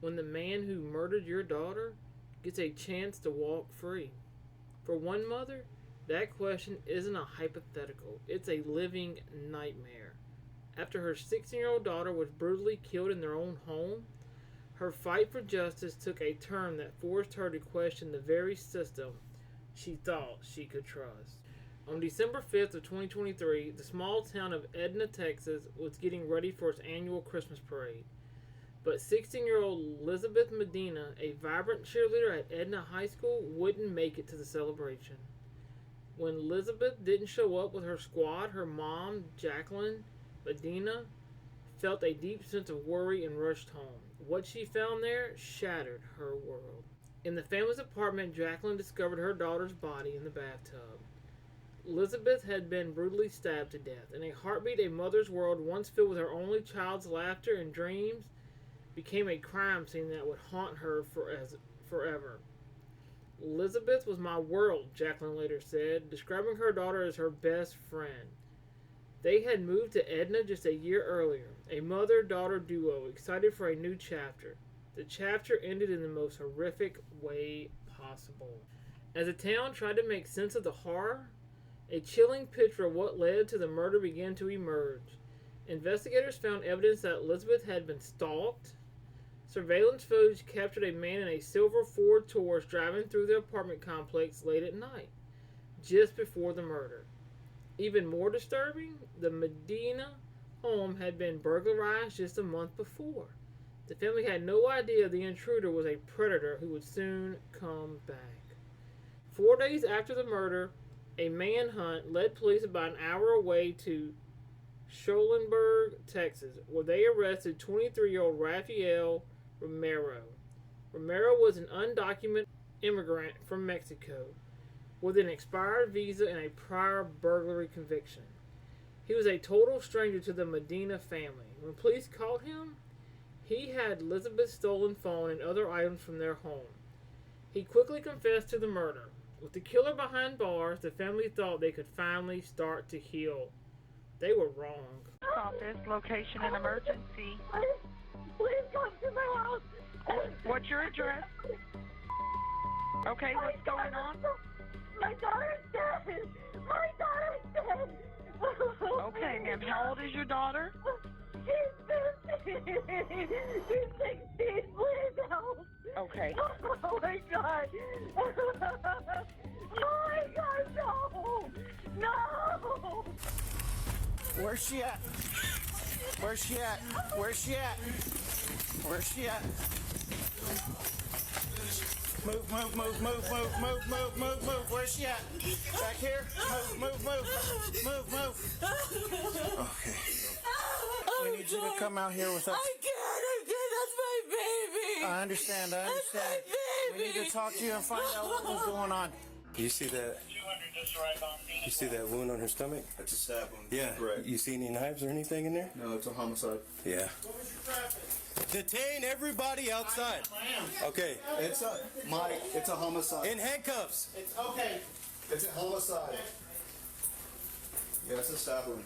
when the man who murdered your daughter gets a chance to walk free? For one mother, that question isn't a hypothetical, it's a living nightmare. After her 16-year-old daughter was brutally killed in their own home, her fight for justice took a turn that forced her to question the very system she thought she could trust. On December 5th of 2023, the small town of Edna, Texas was getting ready for its annual Christmas parade. But 16-year-old Elizabeth Medina, a vibrant cheerleader at Edna High School, wouldn't make it to the celebration. When Elizabeth didn't show up with her squad, her mom, Jacqueline Medina, felt a deep sense of worry and rushed home. What she found there shattered her world. In the family's apartment, Jacqueline discovered her daughter's body in the bathtub. Elizabeth had been brutally stabbed to death. In a heartbeat, a mother's world, once filled with her only child's laughter and dreams, became a crime scene that would haunt her forever. Elizabeth was my world, Jacqueline later said, describing her daughter as her best friend. They had moved to Edna just a year earlier, a mother-daughter duo excited for a new chapter. The chapter ended in the most horrific way possible. As the town tried to make sense of the horror, a chilling picture of what led to the murder began to emerge. Investigators found evidence that Elizabeth had been stalked. Surveillance footage captured a man in a silver Ford Taurus driving through the apartment complex late at night, just before the murder. Even more disturbing, the Medina home had been burglarized just a month before. The family had no idea the intruder was a predator who would soon come back. 4 days after the murder, a manhunt led police about an hour away to Schulenburg, Texas, where they arrested 23-year-old Rafael Romero. Romero was an undocumented immigrant from Mexico with an expired visa and a prior burglary conviction. He was a total stranger to the Medina family. When police caught him, he had Elizabeth's stolen phone and other items from their home. He quickly confessed to the murder. With the killer behind bars, the family thought they could finally start to heal. They were wrong. Office, location and emergency. Please come to my house. What's your address? Okay, what's going on? My daughter's dead. My daughter's dead. Okay, ma'am. How old is your daughter? She's 15. She's 16. Please help. Okay. Oh my God. Oh my God, no. No. Where's she at? Where's she at? Where's she at? Where's she at? Move, move, move, move, move, move, move, move, move. Where's she at? Back here? Move, move, move. Move, move. Okay. We need you to come out here with us. I can't. That's my baby. I understand. That's my baby. We need to talk to you and find out what was going on. You see that? You see that wound on her stomach? It's a stab wound. Yeah. Correct. You see any knives or anything in there? No, it's a homicide. Yeah. Detain everybody outside. Okay. It's a homicide. In handcuffs. It's okay. It's a homicide. Yeah, it's a stab wound.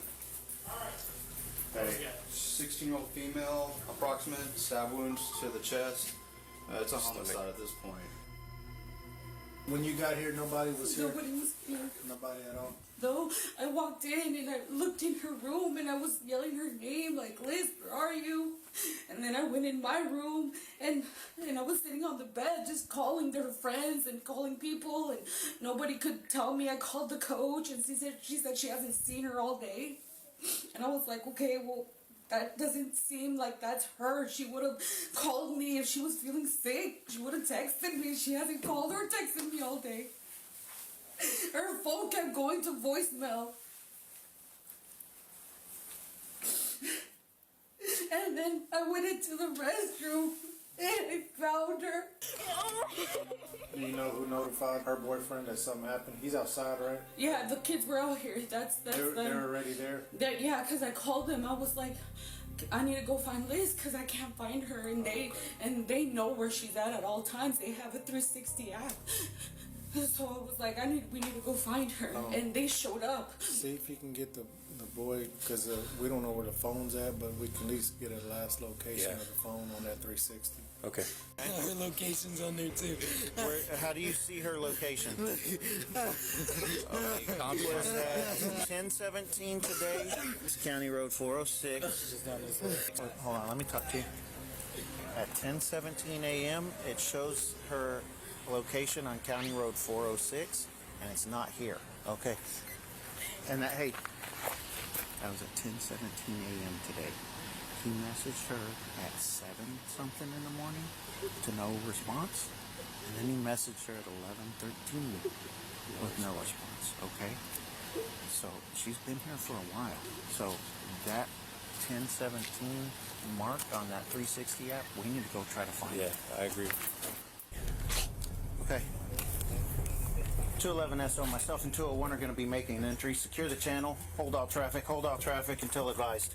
Hey, 16-year-old female, approximate stab wounds to the chest. It's a homicide at this point. When you got here, nobody was here? Nobody was here. Nobody at all? Though I walked in and I looked in her room and I was yelling her name like, Liz, where are you? And then I went in my room and I was sitting on the bed just calling her friends and calling people and nobody could tell me. I called the coach and she said she hasn't seen her all day. And I was like, okay, well, that doesn't seem like that's her. She would have called me if she was feeling sick. She would have texted me. She hasn't called or texted me all day. Her phone kept going to voicemail. And then I went into the restroom and I found her. Do you know who notified her boyfriend that something happened? He's outside, right? Yeah, the kids were out here. They're already there? Yeah, because I called them. I was like, I need to go find Liz because I can't find her. And they know where she's at all times. They have a 360 app. So I was like, we need to go find her, and they showed up. See if you can get the boy, because we don't know where the phone's at, but we can at least get a last location of the phone on that 360. Okay. Her location's on there too. How do you see her location? Okay, Was at 1017 today. It's County Road 406. Hold on, let me talk to you. At 10:17 a.m., it shows her location on County Road 406, and it's not here. Okay. And that was at 10:17 a.m. today. He messaged her at 7 something in the morning to no response, and then he messaged her at 11:13 with no response. Okay. So she's been here for a while. So that 10:17 mark on that 360 app, we need to go try to find it. Yeah, I agree. Okay. 211 SO, myself and 201 are going to be making an entry. Secure the channel. Hold all traffic until advised.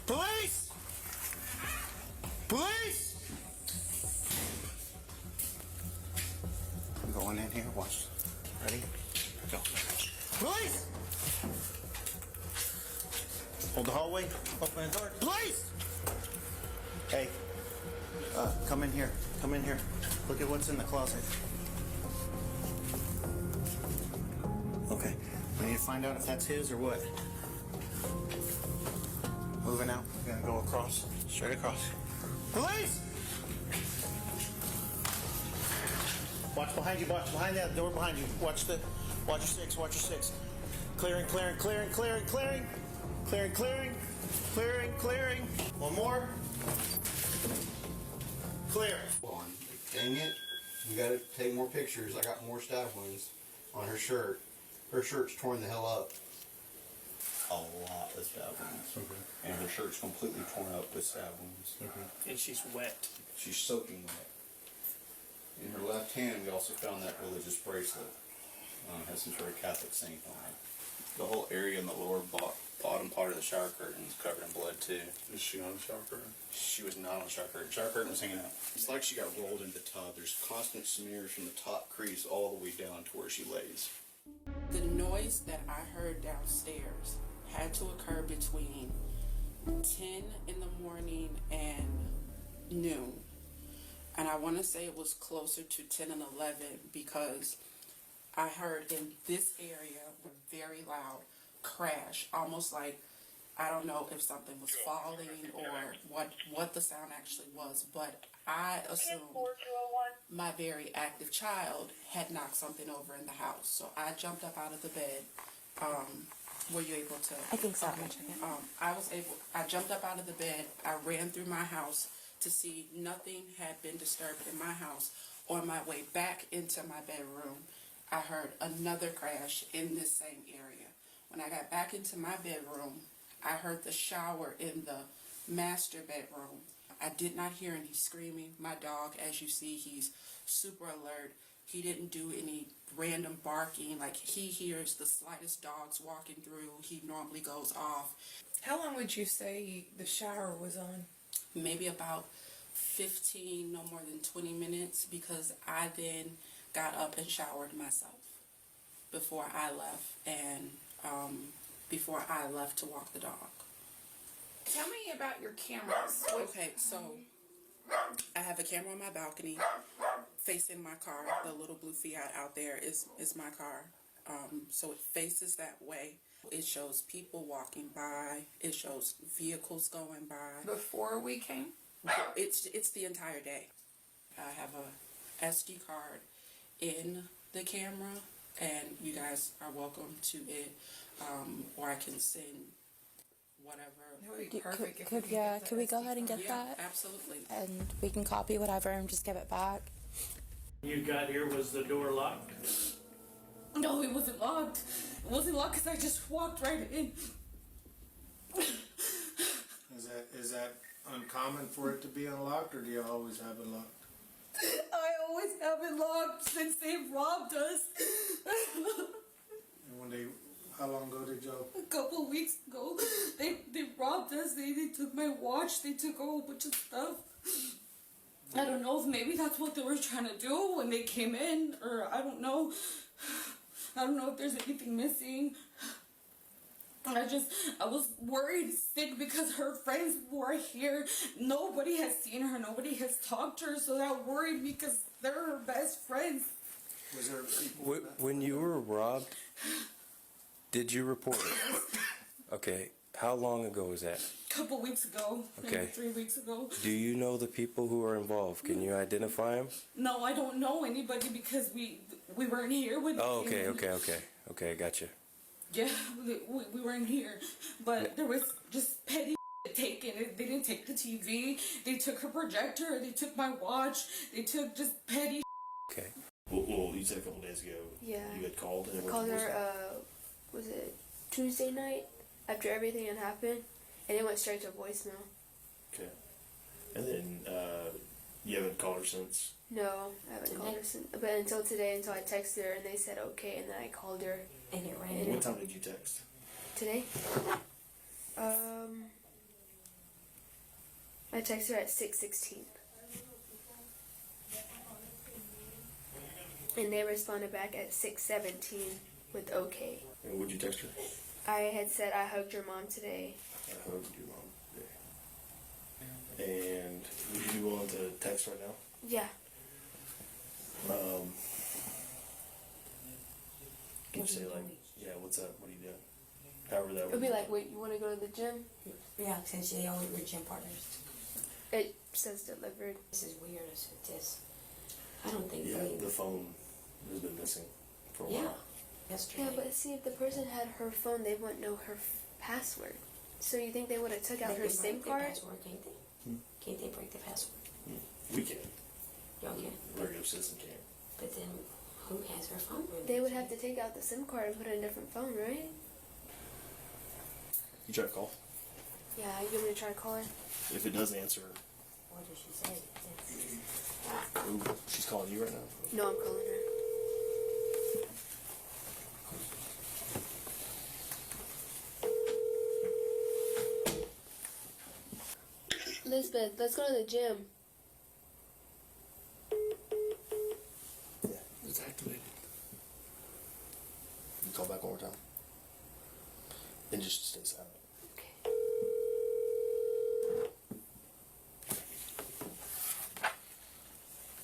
Police! Police! I'm going in here. Watch. Ready? Go. Police! Hold the hallway. Open the door. Police! Hey. Come in here. Come in here. Look at what's in the closet. Okay. We need to find out if that's his or what. Moving out. We're gonna go across. Straight across. Police! Watch behind you. Watch behind that door behind you. Watch your six. Watch your six. Clearing. Clearing. One more. Clear. Dang it. We gotta take more pictures. I got more stab wounds on her shirt. Her shirt's torn the hell up. A lot of stab wounds. Okay. And her shirt's completely torn up with stab wounds. Okay. And she's wet. She's soaking wet. In her left hand, we also found that religious bracelet. Has some sort of Catholic saint on it. The whole area in the lower bottom part of the shower curtain is covered in blood too. Is she on the shower curtain? She was not on the shower curtain. The shower curtain was hanging out. It's like she got rolled into the tub. There's constant smears from the top crease all the way down to where she lays. The noise that I heard downstairs had to occur between 10 in the morning and noon. And I want to say it was closer to 10 and 11 because I heard in this area a very loud crash, almost like, I don't know if something was falling or what the sound actually was, but I assumed my very active child had knocked something over in the house. So I jumped up out of the bed. Were you able to? I think so. Okay. I jumped up out of the bed. I ran through my house to see nothing had been disturbed in my house. On my way back into my bedroom, I heard another crash in this same area. When I got back into my bedroom, I heard the shower in the master bedroom. I did not hear any screaming. My dog, as you see, he's super alert. He didn't do any random barking. Like, he hears the slightest dogs walking through. He normally goes off. How long would you say the shower was on? Maybe about 15, no more than 20 minutes, because I then got up and showered myself before I left, and before I left to walk the dog. Tell me about your cameras. Okay, so I have a camera on my balcony facing my car. The little blue Fiat out there is my car. So it faces that way. It shows people walking by. It shows vehicles going by. Before we came? It's the entire day. I have a SD card in the camera, and you guys are welcome to it, or I can send whatever. That would be perfect. Could we go ahead and get that? Absolutely. And we can copy whatever and just give it back. You got here, was the door locked? No, it wasn't locked. It wasn't locked because I just walked right in. Is that uncommon for it to be unlocked, or do you always have it locked? I always have it locked since they robbed us. And how long ago did y'all? A couple weeks ago, they robbed us. They took my watch. They took a whole bunch of stuff. I don't know if maybe that's what they were trying to do when they came in, or I don't know. I don't know if there's anything missing. I was worried sick because her friends were here. Nobody has seen her. Nobody has talked to her. So that worried me because they're her best friends. Was there people? When you were robbed, did you report it? Okay. How long ago was that? A couple weeks ago. Okay. Maybe 3 weeks ago. Do you know the people who are involved? Can you identify them? No, I don't know anybody because we weren't here when they Oh, came in. okay, gotcha. Yeah, we weren't here. But there was just petty taken. They didn't take the TV. They took her projector. They took my watch. They took just petty. Okay. Well, you said a couple days ago. Yeah. You had called. And I called her, was it Tuesday night after everything had happened? And it went straight to voicemail. Okay. And then you haven't called her since. No, I haven't called her since. But until today, until I texted her and they said okay, and then I called her. And it rang. What time did you text? Today? I texted her at 6:16. And they responded back at 6:17 with okay. And would you text her? I had said I hugged your mom today. I hugged your mom today. And would you be willing to text right now? Yeah. Can you say like, yeah, what's up? What are you doing? However that It would be like, wait, you want to go to the gym? Yeah, since they always were gym partners. It says delivered. This is weird as it is. I don't think Yeah, the phone has been missing for a while. Yeah. Yesterday. Yeah, but see, if the person had her phone, they wouldn't know her password. So you think they would have took out her SIM card? Password, can't they? Can't they break the password? We can. Y'all can. Regular citizen can. But then who has her phone? They would have to take out the SIM card and put it in a different phone, right? You try to call. Yeah, you want me to try to call her? If it does answer, What did she say? ooh, she's calling you right now. No, I'm calling her. Lisbeth, let's go to the gym. Yeah. It's activated. You call back one more time. And just stay silent. Okay.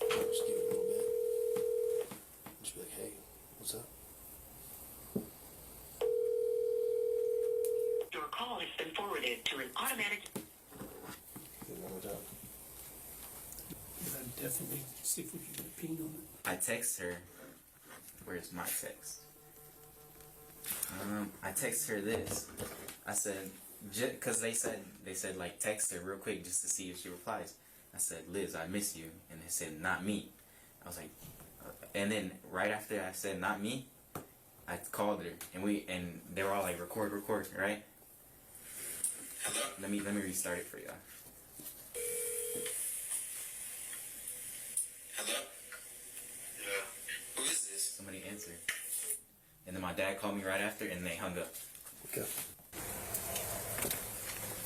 Just give it a little bit. Just be like, hey, what's up? Your call has been forwarded to an automatic. Give it one more time. I'd definitely see if we can get a ping on it. I text her. Where's my text? I text her this. I said, because they said like text her real quick just to see if she replies. I said, Liz, I miss you, and they said not me. I was like, and then right after I said not me, I called her, and they were all like record, right? Let me restart it for y'all. Hello? Yeah. Who is this? Somebody answered. And then my dad called me right after, and they hung up. Okay.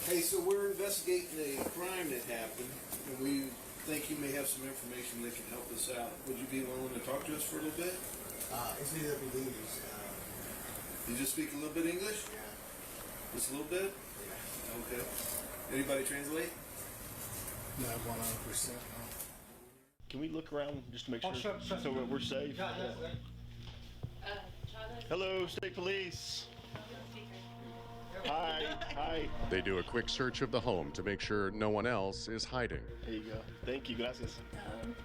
Hey, so we're investigating a crime that happened, and we think you may have some information that can help us out. Would you be willing to talk to us for a little bit? It's either English. You just speak a little bit English? Yeah. Just a little bit? Yeah. Okay. Anybody translate? Not 100%. No. Can we look around just to make sure so we're safe? Hello, state police. Hi. They do a quick search of the home to make sure no one else is hiding. Here you go. Thank you. Gracias.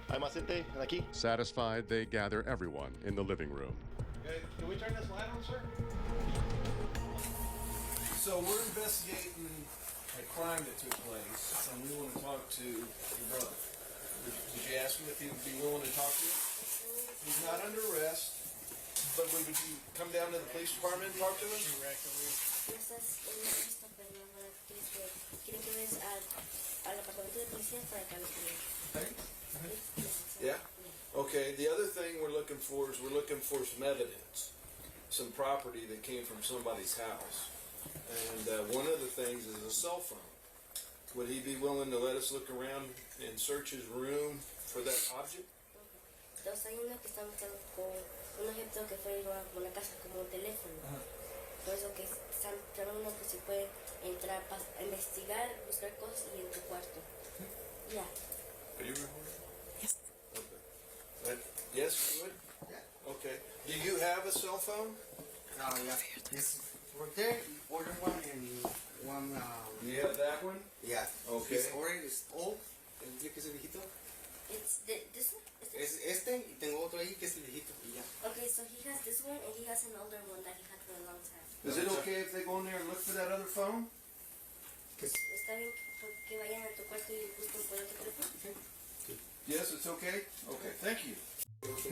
Hay más gente aquí? Satisfied, they gather everyone in the living room. Okay. Can we turn this light on, sir? So we're investigating a crime that took place, and we want to talk to your brother. Did you ask him if he would be willing to talk to you? He's not under arrest, but would you come down to the police department and talk to him? Yeah. Okay. The other thing we're looking for is some evidence, some property that came from somebody's house, and one of the things is a cell phone. Would he be willing to let us look around and search his room for that object? Entonces hay uno que está buscando con un objeto que fue robado como una casa, como un teléfono. Por eso que están buscando uno que se puede entrar para investigar, buscar cosas y en tu cuarto. Yeah. Are you recording? Yes. Okay. Yes, you would? Yeah. Okay. Do you have a cell phone? Yeah. It's for there. Order one and one. You have that one? Yeah. Okay. It's already old. El que es el viejito. It's this one? Es este y tengo otro ahí que es el viejito. Y ya. Okay, so he has this one and he has an older one that he had for a long time. Is it okay if they go in there and look for that other phone? ¿Está bien que vayan a tu cuarto y busquen por otro teléfono? Yes, it's okay? Okay, thank you.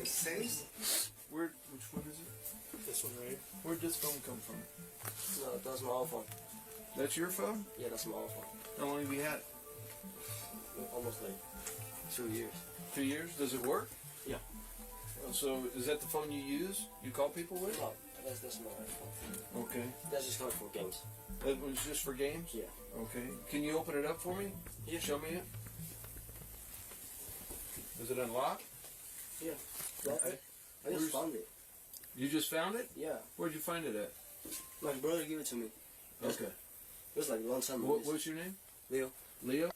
Seis? Which one is it? This one, right? Where'd this phone come from? No, that's my old phone. That's your phone? Yeah, that's my old phone. How long have you had it? Almost like 2 years. 2 years? Does it work? Yeah. So is that the phone you use? You call people with? No, that's my old phone. Okay. That's just for games. That was just for games? Yeah. Okay. Can you open it up for me? Yeah. Show me it. Is it unlocked? Yeah. Okay. I just found it. You just found it? Yeah. Where'd you find it at? My brother gave it to me. Okay. It was like a long time ago. What's your name? Leo. Leo?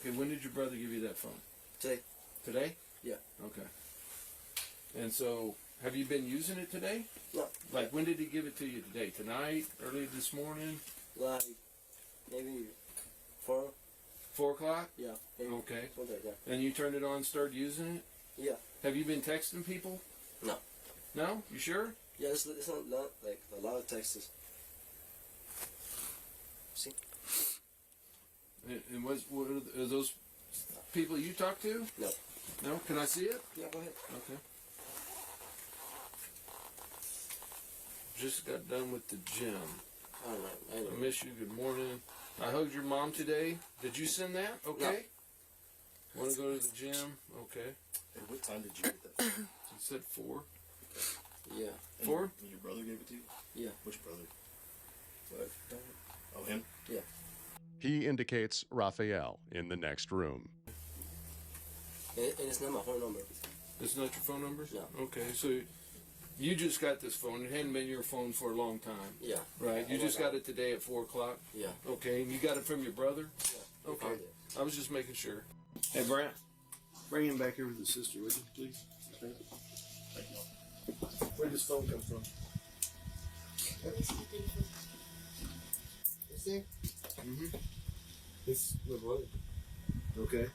Okay, when did your brother give you that phone? Today. Today? Yeah. Okay. And so, have you been using it today? No. Like, when did he give it to you today? Tonight? Early this morning? Like maybe 4. 4 o'clock? Yeah. Maybe Okay. something like that. And you turned it on, started using it? Yeah. Have you been texting people? No. No? You sure? Yeah, it's not like a lot of texts. See? And what are those people you talk to? No. No? Can I see it? Yeah, go ahead. Okay. Just got done with the gym. I know. I miss you. Good morning. I hugged your mom today. Did you send that? Okay. No. Want to go to the gym? Okay. And what time did you get that? It said 4. Yeah. 4? And your brother gave it to you? Yeah. Which brother? What? Oh, him? Yeah. He indicates Raphael in the next room. And it's not my phone number. It's not your phone number? No. Okay, so you just got this phone. It hadn't been your phone for a long time. Yeah. Right? You just got it today at 4 o'clock? Yeah. Okay, and you got it from your brother? Yeah. Okay. I was just making sure. Hey, Brant, bring him back here with his sister, would you, please? Thank you. Where did this phone come from? Este? Mm-hmm. It's my brother. Okay.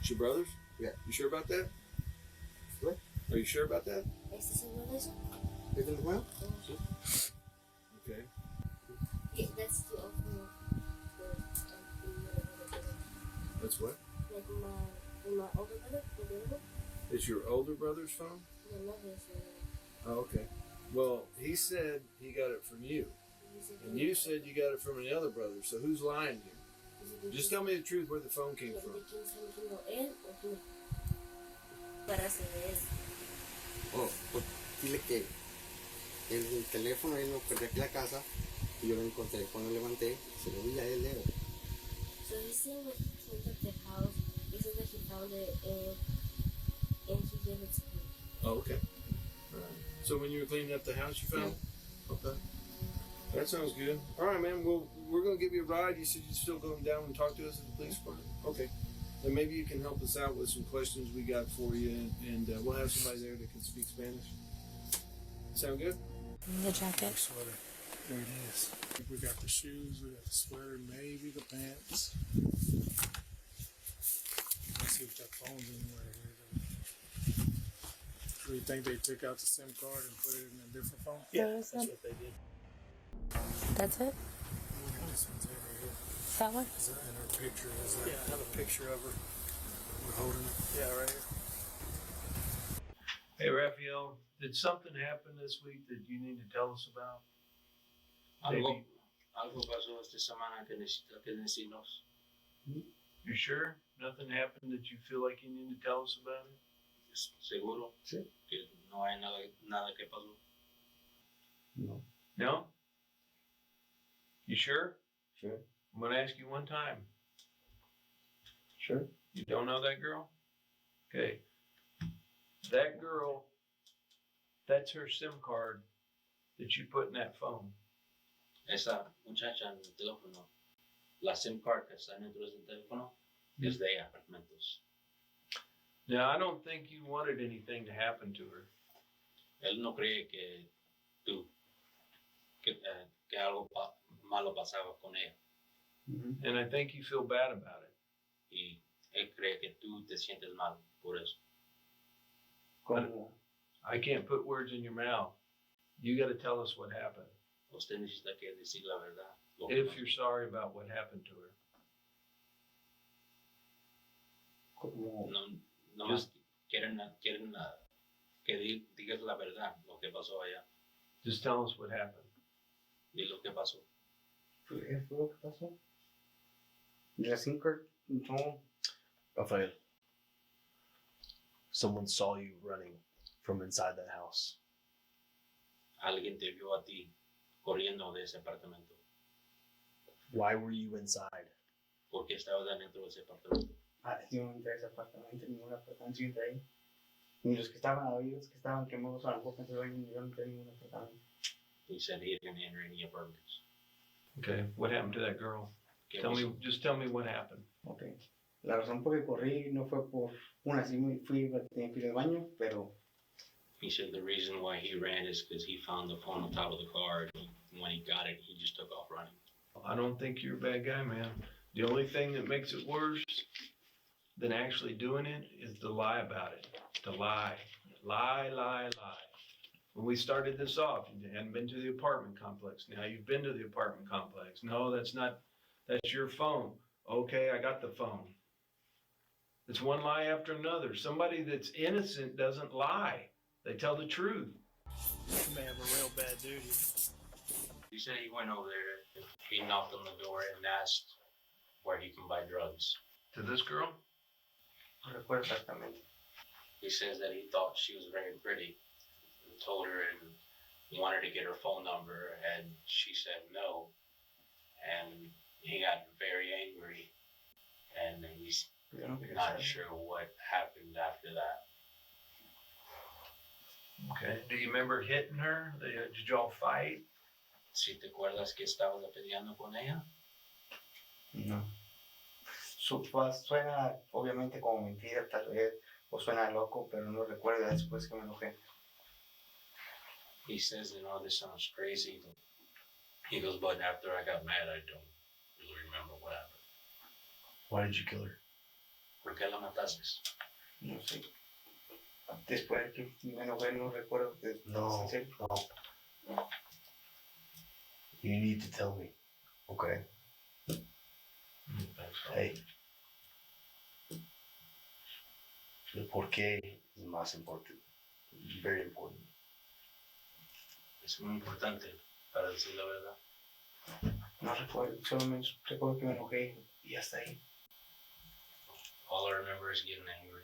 It's your brother's? Yeah. You sure about that? What? Are you sure about that? ¿Este es el nuevo? ¿Es del nuevo? Okay. Yeah, that's the old one. That's what? Like my older brother, the other one? It's your older brother's phone? No, not his. Oh, okay. Well, he said he got it from you. And you said you got it from another brother, so who's lying here? Just tell me the truth where the phone came from. Para hacer eso. Oh, pues dile que el teléfono él lo perdió aquí en la casa y yo lo encontré cuando levanté, se lo di a él. So he's saying when he cleaned up the house, he said that he found it and he gave it to me. Oh, okay. All right. So when you were cleaning up the house, you found it? Okay. That sounds good. All right, man. Well, we're going to give you a ride. You said you're still going down and talk to us at the police department? Okay. Then maybe you can help us out with some questions we got for you, and we'll have somebody there that can speak Spanish. Sound good? The jacket. Sweater. There it is. We got the shoes, we got the sweater, maybe the pants. Let's see if that phone's anywhere here. Do you think they took out the SIM card and put it in a different phone? Yeah, that's what they did. That's it? This one's over here. That one? Is that in her picture? Is that Yeah, I have a picture of her. we're holding it? Yeah, right here. Hey, Raphael, did something happen this week that you need to tell us about? Algo pasó esta semana que necesita que decirnos. You sure? Nothing happened that you feel like you need to tell us about it? Seguro Sí. que no hay nada que pasó. No. No? You sure? Sure. I'm going to ask you one time. Sure. You don't know that girl? Okay. That girl, that's her SIM card that you put in that phone. Esa muchacha en el teléfono, la SIM card que está dentro de ese teléfono es de ella, Mentos. Now, I don't think you wanted anything to happen to her. Él no cree que tú, que algo malo pasaba con ella. And I think you feel bad about it. Y él cree que tú te sientes mal por eso. ¿Cómo? I can't put words in your mouth. You got to tell us what happened. Usted necesita que decir la verdad. If you're sorry about what happened to her. ¿Cómo? No más quieren que digas la verdad, lo que pasó allá. Just tell us what happened. Y lo que pasó. ¿Qué fue lo que pasó? La SIM card, no. Rafael, someone saw you running from inside that house. Alguien te vio a ti corriendo de ese apartamento. Why were you inside? Porque estabas dentro de ese apartamento. Yo no entré a ese apartamento, ningún apartamento, yo entré ahí. Ni los que estaban abiertos, los que estaban quemados a la boca, yo no entré en ningún apartamento. He said he didn't enter any apartments. Okay, what happened to that girl? Just tell me what happened. Okay. La razón por que corrí no fue por una, sí fui tenía que ir al baño, pero. He said the reason why he ran is because he found the phone on top of the car, and when he got it, he just took off running. I don't think you're a bad guy, man. The only thing that makes it worse than actually doing it is to lie about it. To lie. Lie. When we started this off, you hadn't been to the apartment complex. Now you've been to the apartment complex. No, that's your phone. Okay, I got the phone. It's one lie after another. Somebody that's innocent doesn't lie. They tell the truth. You may have a real bad duty. He said he went over there, he knocked on the door and asked where he can buy drugs. To this girl? No recuerdo exactamente. He says that he thought she was very pretty and told her and wanted to get her phone number, and she said no. And he got very angry, and he's not sure what happened after that. Okay. Do you remember hitting her? Did y'all fight? Si te acuerdas que estabas peleando con ella? No. Suena obviamente como mentira, tal vez, o suena loco, pero no recuerdo después que me enojé. He says, this sounds crazy. He goes, but after I got mad, I don't really remember what happened. Why did you kill her? ¿Por qué la mataste? No sé. Después que me enojé, no recuerdo. No. You need to tell me. Okay. Hey. El por qué es más importante. It's very important. Es muy importante para decir la verdad. No recuerdo, solo me recuerdo que me enojé y hasta ahí. All I remember is getting angry.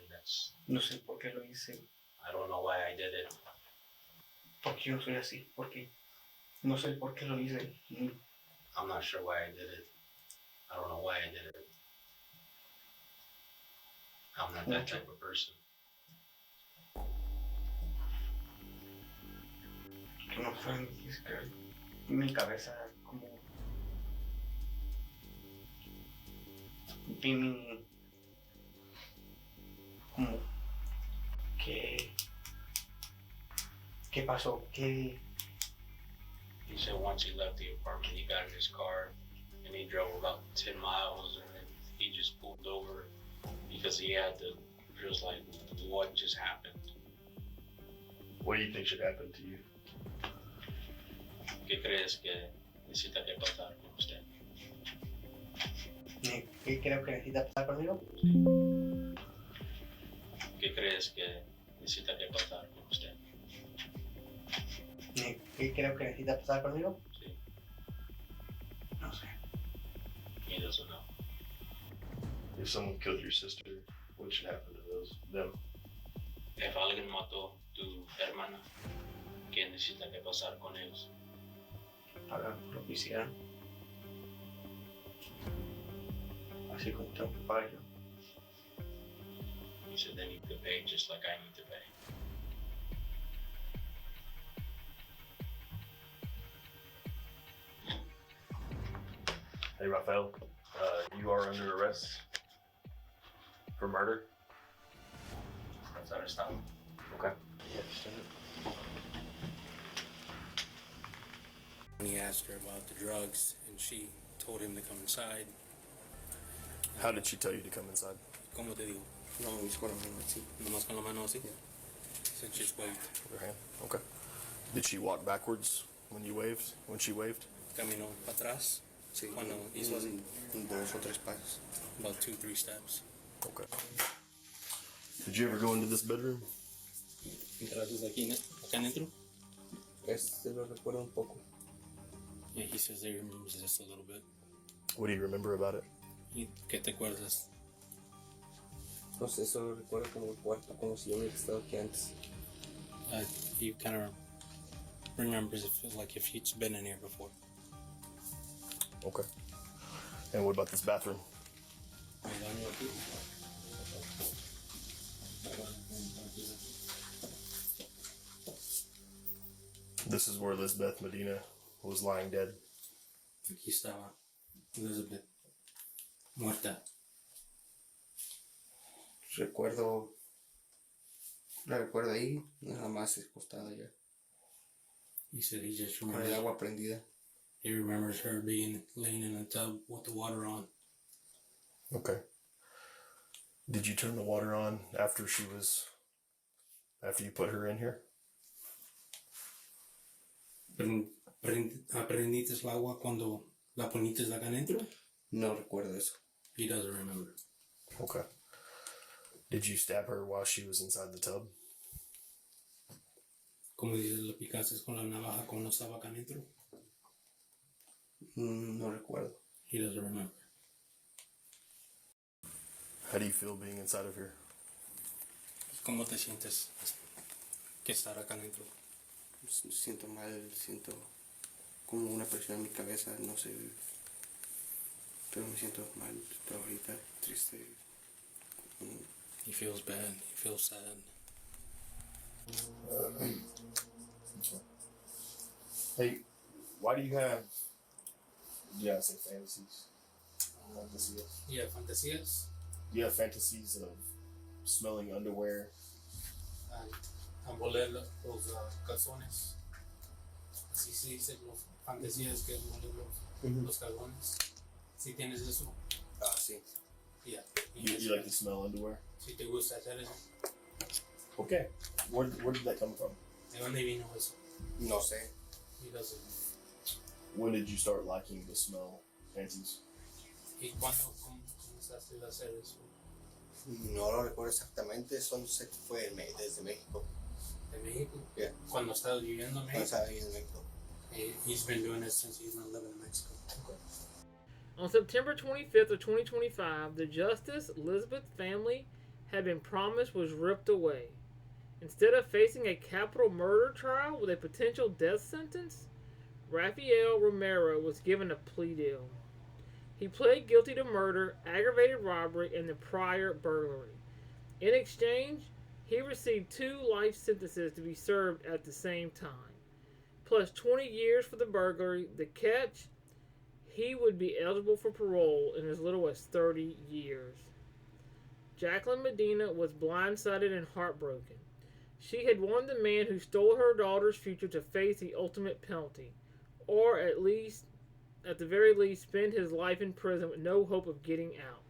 No sé por qué lo hice. I don't know why I did it. Porque yo soy así, porque no sé por qué lo hice. I'm not sure why I did it. I don't know why I did it. I'm not that type of person. No fue, es que mi cabeza como como ¿qué pasó? ¿Qué? He said once he left the apartment, he got in his car and he drove about 10 miles and then he just pulled over because he had to, he was like, what just happened? What do you think should happen to you? ¿Qué crees que necesita que pasar con usted? ¿Qué creo que necesita pasar conmigo? ¿Qué crees que necesita que pasar con usted? ¿Qué creo que necesita pasar conmigo? Sí. No sé. He doesn't know. If someone killed your sister, what should happen to them? If alguien mató tu hermana, ¿qué necesita que pasar con ellos? Pagar por lo que hicieron. Así como tengo que pagar yo. He said they need to pay just like I need to pay. Hey, Raphael, you are under arrest for murder. That's understandable. Okay. When he asked her about the drugs, and she told him to come inside. How did she tell you to come inside? ¿Cómo te digo? No, es con la mano así. Nomás con la mano así? Yeah. So just waved. Her hand. Okay. Did she walk backwards when you waved? When she waved? Caminó para atrás. Sí, Cuando hizo así. 2 o 3 pasos. About 2-3 steps. Okay. Did you ever go into this bedroom? ¿Entraste aquí, acá adentro? Se lo recuerdo un poco. Yeah, he says he remembers this a little bit. What do you remember about it? ¿Y qué te acuerdas? No sé, solo recuerdo como el cuarto, como si yo hubiera estado aquí antes. He kind of remembers it feels like if he's been in here before. Okay. And what about this bathroom? El baño aquí. This is where Lisbeth Medina was lying dead. Aquí estaba Elizabeth muerta. La recuerdo ahí, nada más acostada ya. He said he just Con remembers. el agua prendida. He remembers her being laying in a tub with the water on. Okay. Did you turn the water on after you put her in here? ¿Aprendiste el agua cuando la poniste acá adentro? No recuerdo eso. He doesn't remember. Okay. Did you stab her while she was inside the tub? Como dices, lo picaste con la navaja cuando estaba acá adentro? No recuerdo. He doesn't remember. How do you feel being inside of here? ¿Cómo te sientes que estar acá adentro? Siento mal, siento como una presión en mi cabeza, no sé. Pero me siento mal, estoy ahorita triste. He feels bad. He feels sad. Hey, why do you have say fantasies? Fantasias. Yeah, fantasías. Do you have fantasies of smelling underwear? A moler los calzones. Así se dice, los fantasías que moler los calzones. Si tienes eso. Sí. Yeah. You like to smell underwear? Si te gusta hacer eso. Okay. Where did that come from? ¿De dónde vino eso? No sé. He doesn't. When did you start liking to smell panties? ¿Y cuándo comenzaste a hacer eso? No lo recuerdo exactamente, solo sé que fue desde México. ¿De México? Yeah. Cuando estaba viviendo en México. Cuando estaba viviendo en México. He's been doing it since he's been living in Mexico. Okay. On September 25th of 2025, the justice Elizabeth family had been promised was ripped away. Instead of facing a capital murder trial with a potential death sentence, Rafael Romero was given a plea deal. He pled guilty to murder, aggravated robbery, and the prior burglary. In exchange, he received 2 life sentences to be served at the same time, plus 20 years for the burglary. The catch: he would be eligible for parole in as little as 30 years. Jacqueline Medina was blindsided and heartbroken. She had wanted the man who stole her daughter's future to face the ultimate penalty, or at the very least, spend his life in prison with no hope of getting out.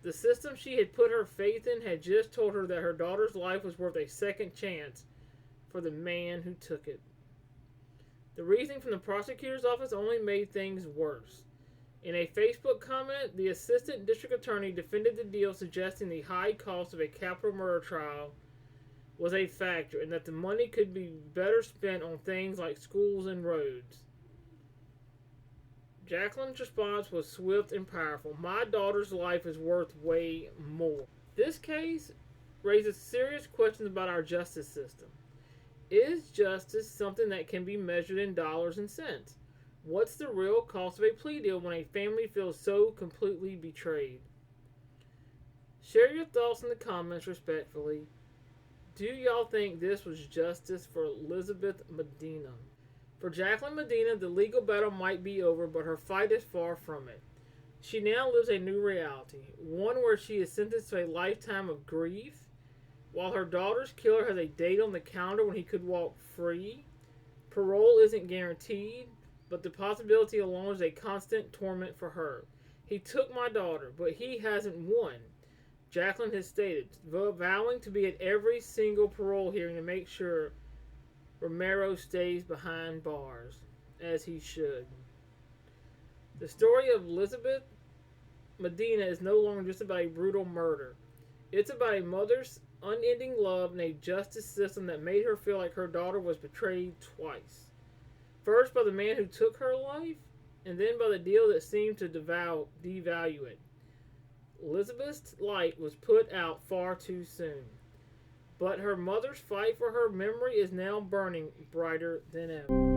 The system she had put her faith in had just told her that her daughter's life was worth a second chance for the man who took it. The reasoning from the prosecutor's office only made things worse. In a Facebook comment, the assistant district attorney defended the deal, suggesting the high cost of a capital murder trial was a factor and that the money could be better spent on things like schools and roads. Jacqueline's response was swift and powerful. "My daughter's life is worth way more." This case raises serious questions about our justice system. Is justice something that can be measured in dollars and cents? What's the real cost of a plea deal when a family feels so completely betrayed? Share your thoughts in the comments respectfully. Do y'all think this was justice for Elizabeth Medina? For Jacqueline Medina, the legal battle might be over, but her fight is far from it. She now lives a new reality, one where she is sentenced to a lifetime of grief, while her daughter's killer has a date on the calendar when he could walk free. Parole isn't guaranteed, but the possibility alone is a constant torment for her. He took my daughter, but he hasn't won, Jacqueline has stated, vowing to be at every single parole hearing to make sure Romero stays behind bars, as he should. The story of Elizabeth Medina is no longer just about a brutal murder. It's about a mother's unending love and a justice system that made her feel like her daughter was betrayed twice. First by the man who took her life, and then by the deal that seemed to devalue it. Elizabeth's light was put out far too soon. But her mother's fight for her memory is now burning brighter than ever.